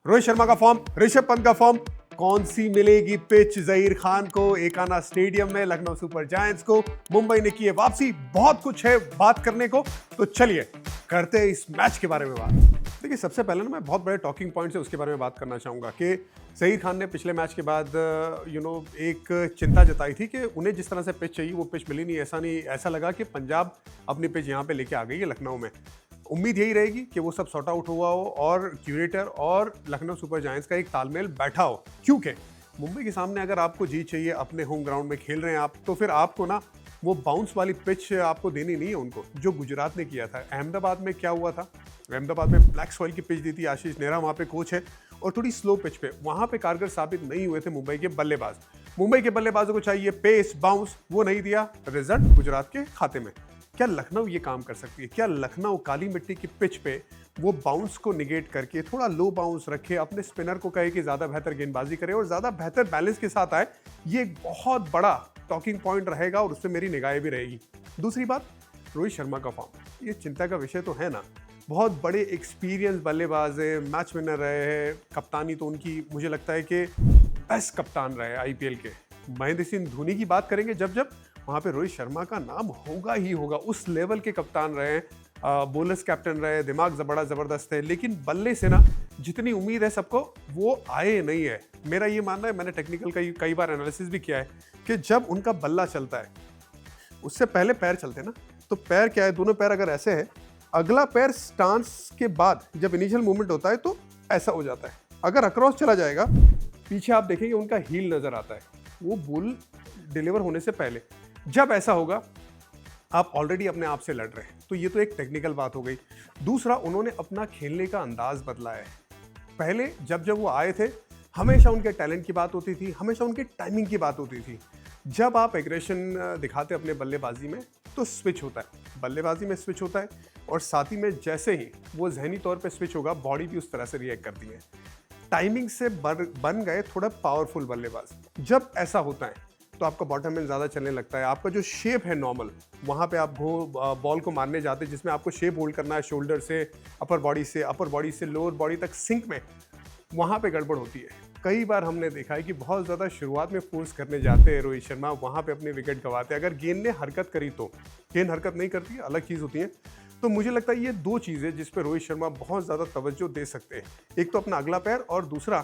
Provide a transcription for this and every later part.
रोहित शर्मा का फॉर्म, ऋषभ पंत का फॉर्म, कौन सी मिलेगी पिच जहीर खान को एकाना स्टेडियम में, लखनऊ सुपर जायंट्स को, मुंबई ने की है वापसी। बहुत कुछ है बात करने को, तो चलिए करते हैं इस मैच के बारे में बात। देखिए, सबसे पहले ना मैं बहुत बड़े टॉकिंग पॉइंट से उसके बारे में बात करना चाहूंगा कि जहीर खान ने पिछले मैच के बाद एक चिंता जताई थी कि उन्हें जिस तरह से पिच चाहिए वो पिच मिली नहीं। ऐसा लगा कि पंजाब अपनी पिच यहाँ पे लेके आ गई है लखनऊ में। उम्मीद यही रहेगी कि वो सब सॉर्ट आउट हुआ हो और क्यूरेटर और लखनऊ सुपर जायंट्स का एक तालमेल बैठा हो, क्योंकि मुंबई के सामने अगर आपको जीत चाहिए, अपने होम ग्राउंड में खेल रहे हैं आप, तो फिर आपको ना वो बाउंस वाली पिच आपको देनी नहीं है उनको, जो गुजरात ने किया था। अहमदाबाद में क्या हुआ था, अहमदाबाद में ब्लैक सॉइल की पिच दी थी, आशीष नेहरा वहाँ पे कोच है, और थोड़ी स्लो पिच पे वहाँ पे कारगर साबित नहीं हुए थे मुंबई के बल्लेबाज। मुंबई के बल्लेबाजों को चाहिए पेस, बाउंस, वो नहीं दिया, रिजल्ट गुजरात के खाते में। क्या लखनऊ ये काम कर सकती है? क्या लखनऊ काली मिट्टी की पिच पे वो बाउंस को निगेट करके थोड़ा लो बाउंस रखे, अपने स्पिनर को कहे कि ज़्यादा बेहतर गेंदबाजी करे और ज़्यादा बेहतर बैलेंस के साथ आए? ये एक बहुत बड़ा टॉकिंग पॉइंट रहेगा और उससे मेरी निगाहें भी रहेगी। दूसरी बात, रोहित शर्मा का फॉर्म, ये चिंता का विषय तो है ना। बहुत बड़े एक्सपीरियंस बल्लेबाज है, मैच विनर रहे हैं, कप्तानी तो उनकी मुझे लगता है कि बेस्ट कप्तान रहे आईपीएल के। महेंद्र सिंह धोनी की बात करेंगे जब वहाँ पे रोहित शर्मा का नाम होगा ही होगा। उस लेवल के कप्तान रहे, बोलर्स कैप्टन रहे, दिमाग बड़ा ज़बरदस्त है, लेकिन बल्ले से ना जितनी उम्मीद है सबको वो आए नहीं है। मेरा ये मानना है, मैंने टेक्निकल कई बार एनालिसिस भी किया है कि जब उनका बल्ला चलता है उससे पहले पैर चलते हैं ना, तो पैर क्या है, दोनों पैर अगर ऐसे है, अगला पैर स्टांस के बाद जब इनिशियल मूवमेंट होता है तो ऐसा हो जाता है। अगर अक्रॉस चला जाएगा, पीछे आप देखेंगे उनका हील नजर आता है, वो बुल डिलीवर होने से पहले। जब ऐसा होगा आप ऑलरेडी अपने आप से लड़ रहे हैं, तो ये तो एक टेक्निकल बात हो गई। दूसरा, उन्होंने अपना खेलने का अंदाज बदला है। पहले जब वो आए थे, हमेशा उनके टैलेंट की बात होती थी, हमेशा उनकी टाइमिंग की बात होती थी। जब आप एग्रेशन दिखाते अपने बल्लेबाजी में तो स्विच होता है, बल्लेबाजी में स्विच होता है, और साथ ही में जैसे ही वो जहनी तौर पे स्विच होगा, बॉडी भी उस तरह से रिएक्ट करती है। टाइमिंग से बन गए थोड़ा पावरफुल बल्लेबाज। जब ऐसा होता है तो आपका बॉटम में ज़्यादा चलने लगता है, आपका जो शेप है नॉर्मल, वहाँ पे आप बॉल को मारने जाते हैं जिसमें आपको शेप होल्ड करना है, शोल्डर से अपर बॉडी से लोअर बॉडी तक सिंक में, वहाँ पे गड़बड़ होती है। कई बार हमने देखा है कि बहुत ज़्यादा शुरुआत में फोर्स करने जाते हैं रोहित शर्मा, वहाँ पे अपने विकेट गंवाते हैं। अगर गेंद ने हरकत करी तो, गेंद हरकत नहीं करती अलग चीज़ होती है। तो मुझे लगता है ये दो चीज़ें जिस पर रोहित शर्मा बहुत ज़्यादा तवज्जो दे सकते हैं, एक तो अपना अगला पैर, और दूसरा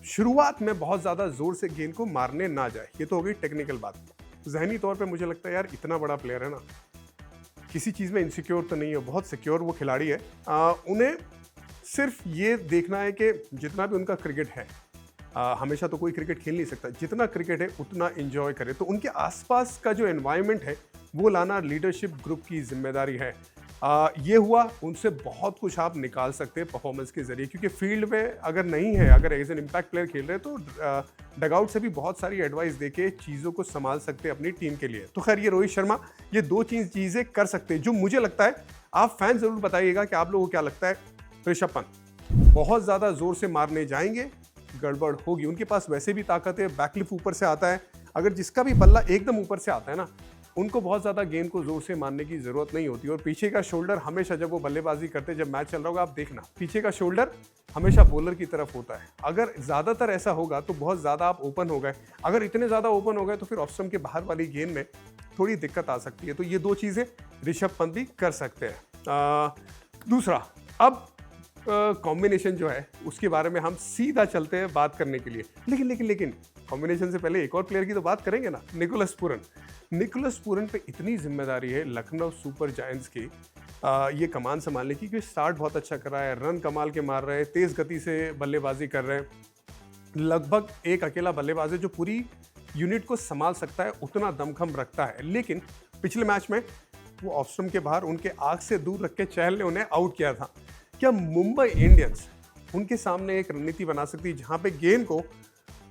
शुरुआत में बहुत ज़्यादा जोर से गेंद को मारने ना जाए। ये तो हो गई टेक्निकल बात। जहनी तौर पे मुझे लगता है यार, इतना बड़ा प्लेयर है ना, किसी चीज़ में इनसिक्योर तो नहीं है, बहुत सिक्योर वो खिलाड़ी है। उन्हें सिर्फ ये देखना है कि जितना भी उनका क्रिकेट है, हमेशा तो कोई क्रिकेट खेल नहीं सकता, जितना क्रिकेट है उतना एंजॉय करे। तो उनके आसपास का जो एनवायरनमेंट है वो लाना लीडरशिप ग्रुप की जिम्मेदारी है। ये हुआ, उनसे बहुत कुछ आप निकाल सकते हैं परफॉर्मेंस के जरिए, क्योंकि फील्ड में अगर नहीं है, अगर एज एन इम्पैक्ट प्लेयर खेल रहे हैं, तो डगआउट से भी बहुत सारी एडवाइस देके चीज़ों को संभाल सकते हैं अपनी टीम के लिए। तो खैर, ये रोहित शर्मा ये दो चीज़ें कर सकते हैं, जो मुझे लगता है। आप फैन जरूर बताइएगा कि आप लोगों को क्या लगता है। ऋषभ पंत बहुत ज़्यादा जोर से मारने जाएंगे, गड़बड़ होगी। उनके पास वैसे भी ताकत है, बैकलिफ ऊपर से आता है, अगर जिसका भी बल्ला एकदम ऊपर से आता है ना, उनको बहुत ज़्यादा गेंद को जोर से मारने की ज़रूरत नहीं होती। और पीछे का शोल्डर हमेशा, जब वो बल्लेबाजी करते, जब मैच चल रहा होगा, आप देखना पीछे का शोल्डर हमेशा बॉलर की तरफ होता है। अगर ज़्यादातर ऐसा होगा तो बहुत ज़्यादा आप ओपन हो गए। अगर इतने ज़्यादा ओपन हो गए तो फिर ऑफ स्टंप के बाहर वाली गेंद में थोड़ी दिक्कत आ सकती है। तो ये दो चीज़ें ऋषभ पंत भी कर सकते हैं। दूसरा, अब कॉम्बिनेशन जो है उसके बारे में हम सीधा चलते हैं बात करने के लिए। लेकिन कॉम्बिनेशन से पहले एक और प्लेयर की तो बात करेंगे ना, निकोलस पूरन पे इतनी जिम्मेदारी है लखनऊ सुपर जायंट्स की, ये कमान संभालने की, क्योंकि स्टार्ट बहुत अच्छा कर रहा है, रन कमाल के मार रहे हैं, तेज गति से बल्लेबाजी कर रहे हैं। लगभग एक अकेला बल्लेबाज है जो पूरी यूनिट को संभाल सकता है, उतना दमखम रखता है। लेकिन पिछले मैच में वो ऑफ स्टंप के बाहर उनके आंख से दूर रख के चहल ने उन्हें आउट किया था। क्या मुंबई इंडियंस उनके सामने एक रणनीति बना सकती है जहां पे गेंद को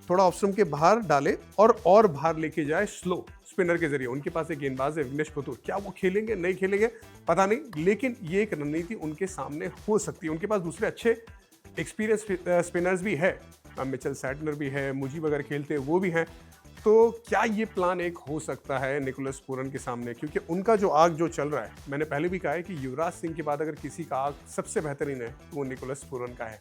थोड़ा ऑफ स्टंप के बाहर डाले और बाहर लेके जाए स्लो स्पिनर के जरिए? उनके पास एक गेंदबाज है विघ्नेश पुथुर, क्या वो खेलेंगे नहीं खेलेंगे पता नहीं, लेकिन ये एक रणनीति उनके सामने हो सकती है। उनके पास दूसरे अच्छे एक्सपीरियंस स्पिनर्स भी है, मिचेल सैटनर भी है, मुजीब अगर खेलते हैं वो भी हैं। तो क्या ये प्लान एक हो सकता है निकोलस पूरन के सामने? क्योंकि उनका जो आग जो चल रहा है, मैंने पहले भी कहा है कि युवराज सिंह के बाद अगर किसी का आग सबसे बेहतरीन है तो वो निकोलस पूरन का है।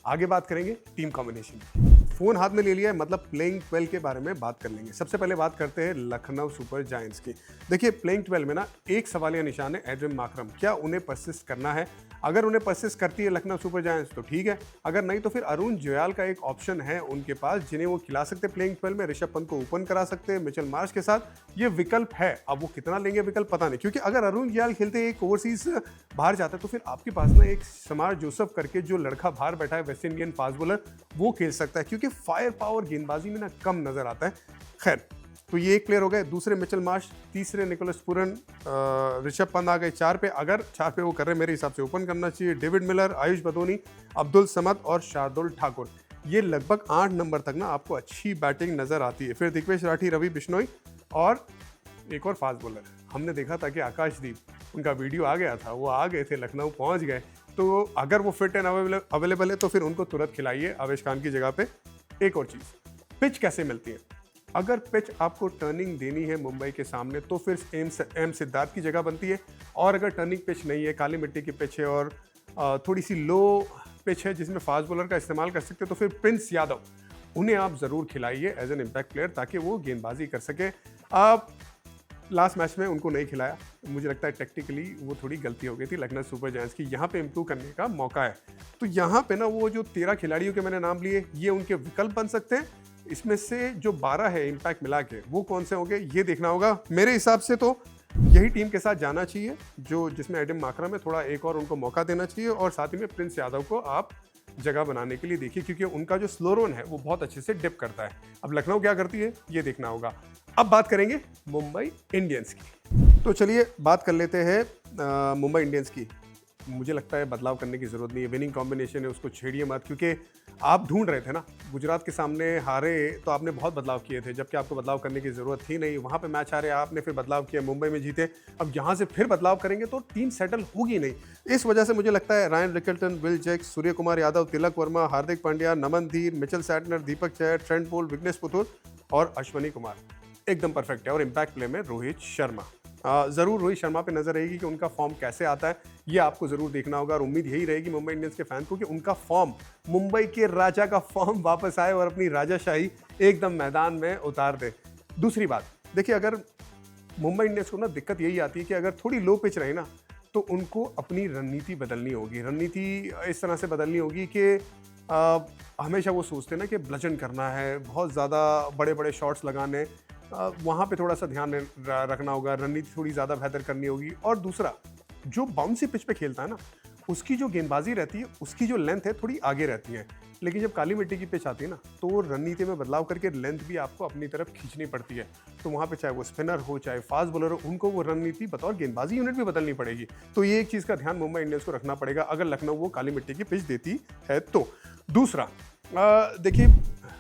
आगे बात करेंगे टीम कॉम्बिनेशन की। फोन हाथ में ले लिया है, मतलब प्लेइंग 12 के बारे में बात कर लेंगे। सबसे पहले बात करते हैं लखनऊ सुपर जायंट्स की। देखिए प्लेइंग 12 में ना एक सवालिया निशान है एडम माकरम, क्या उन्हें परसिस्ट करना है? अगर उन्हें परसिस्ट करती है लखनऊ सुपर जायंट्स तो ठीक है, अगर नहीं तो फिर अरुण जुयाल का एक ऑप्शन है उनके पास जिन्हें वो खिला सकते हैं प्लेइंग 12 में। ऋषभ पंत को ओपन करा सकते हैं मिचेल मार्श के साथ, ये विकल्प है। अब वो कितना लेंगे विकल्प पता नहीं, क्योंकि अगर अरुण जुयाल खेलते एक ओवरसीज बाहर जाता है तो फिर आपके पास ना एक समार जोसेफ करके जो लड़का बाहर बैठा है वेस्ट इंडियन फास्ट बॉलर, वो खेल सकता है, क्योंकि फायर पावर गेंदबाजी में ना कम नजर आता है। खैर, तो ये एक प्लेयर हो गए। दूसरे मिचेल मार्श, तीसरे निकोलस पूरन, ऋषभ पंत आ गए 4 पे। अगर 4 पे वो कर रहे मेरे हिसाब से ओपन करना चाहिए डेविड मिलर, आयुष बदोनी, अब्दुल समद और शार्दुल ठाकुर। ये लगभग 8 नंबर तक ना आपको अच्छी बैटिंग नजर आती है। फिर दिग्वेश राठी, रवि बिश्नोई और एक और फास्ट बॉलर हमने देखा था कि आकाशदीप, उनका वीडियो आ गया था, वो आ गए थे, लखनऊ पहुंच गए। तो अगर वो फिट एंड अवेलेबल है तो फिर उनको तुरंत खिलाइए आवेश खान की जगह पे। एक और चीज़, पिच कैसे मिलती है? अगर पिच आपको टर्निंग देनी है मुंबई के सामने तो फिर एम सिद्धार्थ की जगह बनती है, और अगर टर्निंग पिच नहीं है, काली मिट्टी की पिच है और थोड़ी सी लो पिच है जिसमें फास्ट बॉलर का इस्तेमाल कर सकते हैं तो फिर प्रिंस यादव, उन्हें आप ज़रूर खिलाइए एज एन इम्पैक्ट प्लेयर ताकि वो गेंदबाजी कर सके। आप लास्ट मैच में उनको नहीं खिलाया, मुझे लगता है टेक्निकली वो थोड़ी गलती हो गई थी लखनऊ सुपर जायंट्स की। यहाँ पे इम्प्रूव करने का मौका है। तो यहाँ पे ना वो जो 13 खिलाड़ियों के मैंने नाम लिए, ये उनके विकल्प बन सकते हैं। इसमें से जो 12 है इम्पैक्ट मिला के, वो कौन से होंगे ये देखना होगा। मेरे हिसाब से तो यही टीम के साथ जाना चाहिए जो जिसमें एडम माकरम है, थोड़ा एक और उनको मौका देना चाहिए, और साथ ही में प्रिंस यादव को आप जगह बनाने के लिए देखिए, क्योंकि उनका जो स्लो रन है वो बहुत अच्छे से डिप करता है। अब लखनऊ क्या करती है ये देखना होगा। अब बात करेंगे मुंबई इंडियंस की। तो चलिए बात कर लेते हैं मुंबई इंडियंस की। मुझे लगता है बदलाव करने की जरूरत नहीं है। विनिंग कॉम्बिनेशन है, उसको छेड़िए मत, क्योंकि आप ढूंढ रहे थे ना, गुजरात के सामने हारे तो आपने बहुत बदलाव किए थे, जबकि आपको बदलाव करने की जरूरत थी नहीं। वहां पे मैच हारे आपने, फिर बदलाव किया, मुंबई में जीते। अब यहां से फिर बदलाव करेंगे तो टीम सेटल होगी नहीं। इस वजह से मुझे लगता है Ryan Rickelton, Will Jacks, Surya Kumar Yadav, Tilak Varma, Hardik Pandya, नमन धीर, Mitchell Santner, Deepak Chahar, Trent Boult, Vighnesh Puthur और अश्वनी कुमार एकदम परफेक्ट है। और इम्पैक्ट प्ले में रोहित शर्मा, ज़रूर रोहित शर्मा पे नजर रहेगी कि उनका फॉर्म कैसे आता है, ये आपको ज़रूर देखना होगा। और उम्मीद यही रहेगी मुंबई इंडियंस के फैन को कि उनका फॉर्म, मुंबई के राजा का फॉर्म वापस आए और अपनी राजाशाही एकदम मैदान में उतार दे। दूसरी बात देखिए, अगर मुंबई इंडियंस को ना दिक्कत यही आती है कि अगर थोड़ी लो पिच रहे ना तो उनको अपनी रणनीति बदलनी होगी। रणनीति इस तरह से बदलनी होगी कि हमेशा वो सोचते ना कि ब्लजन करना है, बहुत ज़्यादा बड़े बड़े शॉट्स लगाने, वहाँ पे थोड़ा सा ध्यान रखना होगा, रणनीति थोड़ी ज़्यादा बेहतर करनी होगी। और दूसरा, जो बाउंसी पिच पे खेलता है ना, उसकी जो गेंदबाजी रहती है, उसकी जो लेंथ है थोड़ी आगे रहती है। लेकिन जब काली मिट्टी की पिच आती है ना, तो रणनीति में बदलाव करके लेंथ भी आपको अपनी तरफ खींचनी पड़ती है। तो वहाँ पे चाहे वो स्पिनर हो, चाहे फास्ट बॉलर हो, उनको वो रणनीति बतौर गेंदबाजी यूनिट भी बदलनी पड़ेगी। तो ये एक चीज़ का ध्यान मुंबई इंडियंस को रखना पड़ेगा अगर लखनऊ वो काली मिट्टी की पिच देती है तो। दूसरा, देखिए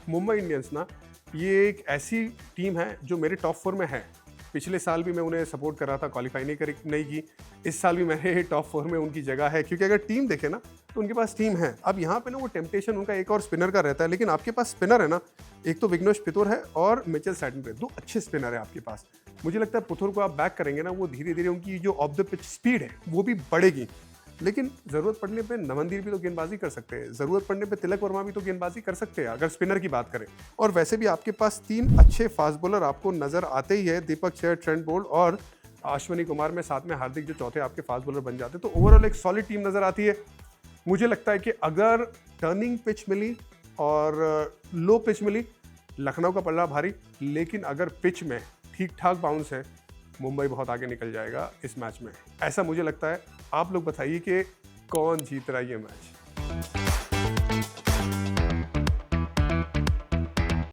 मुंबई इंडियंस ना, ये एक ऐसी टीम है जो मेरे टॉप 4 में है। पिछले साल भी मैं उन्हें सपोर्ट कर रहा था, क्वालिफाई नहीं की। इस साल भी मेरे टॉप 4 में उनकी जगह है, क्योंकि अगर टीम देखे ना तो उनके पास टीम है। अब यहाँ पे ना वो टेम्पटेशन उनका एक और स्पिनर का रहता है, लेकिन आपके पास स्पिनर है ना, एक तो विघ्नेश पुथुर है और मिचेल सैटनर, 2 अच्छे स्पिनर है आपके पास। मुझे लगता है पुथुर को आप बैक करेंगे ना, वो धीरे धीरे उनकी जो ऑफ द पिच स्पीड है वो भी बढ़ेगी। लेकिन जरूरत पड़ने पे नमन धीर भी तो गेंदबाजी कर सकते हैं, जरूरत पड़ने पे तिलक वर्मा भी तो गेंदबाजी कर सकते हैं अगर स्पिनर की बात करें। और वैसे भी आपके पास 3 अच्छे फास्ट बॉलर आपको नजर आते ही है, दीपक चहर, ट्रेंट बोल्ट और अश्वनी कुमार में साथ में हार्दिक जो चौथे आपके फास्ट बॉलर बन जाते हैं। तो ओवरऑल एक सॉलिड टीम नजर आती है। मुझे लगता है कि अगर टर्निंग पिच मिली और लो पिच मिली, लखनऊ का पल्ला भारी, लेकिन अगर पिच में ठीक ठाक बाउंस है, मुंबई बहुत आगे निकल जाएगा इस मैच में, ऐसा मुझे लगता है। आप लोग बताइए कि कौन जीत रहा है ये मैच।